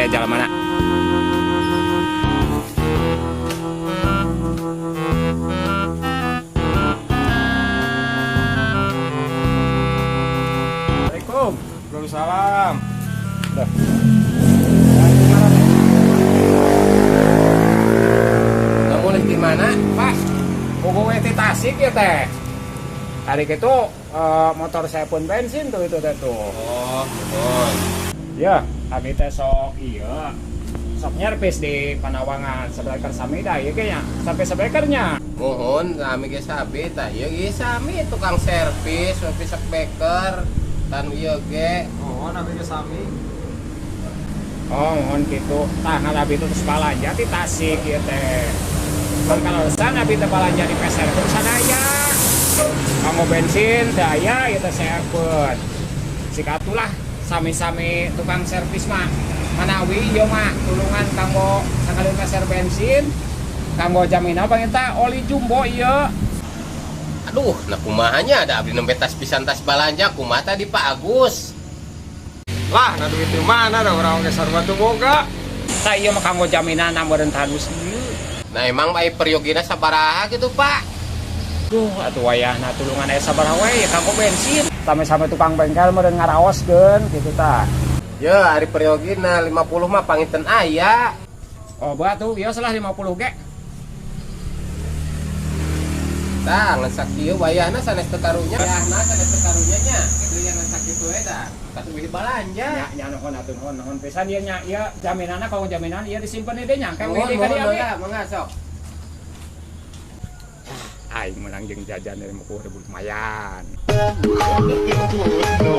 teh jalan mana. Assalamualaikum. Waalaikumsalam. Udah. Nggak boleh di mana, Pak? Hubungnya di Tasik ya teh. Hari itu motor saya pun bensin tuh itu teh tuh. Oh, betul. Ya, kami teh sok iya. Sok nyerpis di Panawangan sebelah sami dah ya kayaknya sampai sebekernya. Mohon kami ge sabi tah ieu ge sami tukang servis, servis beker dan ieu ge. Oh, nabi ke sami. Oh, mohon gitu. Tah ngalabi itu terus balanja di Tasik ya teh. Kan kalau sana nabi teh balanja di peser terus sadaya. Kamu bensin daya itu saya pun. Sikatulah sami-sami tukang servis mah. Manawi yo mah tulungan kanggo sakali peser bensin. Kanggo jaminan panginta oli jumbo ieu. Aduh, nah kumahanya ada abdi nembe tas pisan tas balanja kumaha tadi Pak Agus. Lah, nah duit di mana ada orang geser batu boga. Tah ieu mah kanggo jaminan meureun halus ieu. Nah emang bae periogina sabaraha gitu Pak? Duh, atuh wayahna tulungan aya sabaraha we kanggo bensin. Sami-sami tukang bengkel meureun ngaraoskeun kitu tah. Ya, hari periogina 50 mah panginten aya. Oh, batu biasa lah 50 ge. Tah, ngesak ieu wayahna sanes teu karunya. Wayahna sanes teu karunya nya. Kitu yang ngesak kitu we tah. Katuh balanja. Nya nuhun atuh nuhun pisan ieu nya ieu jaminanna kalau jaminan ieu disimpen di dieu nya kang Mohon, di ka mohon, dieu. ya, mangga sok. Aing menang jeung jajan dari 50.000 lumayan. No, no, no, no.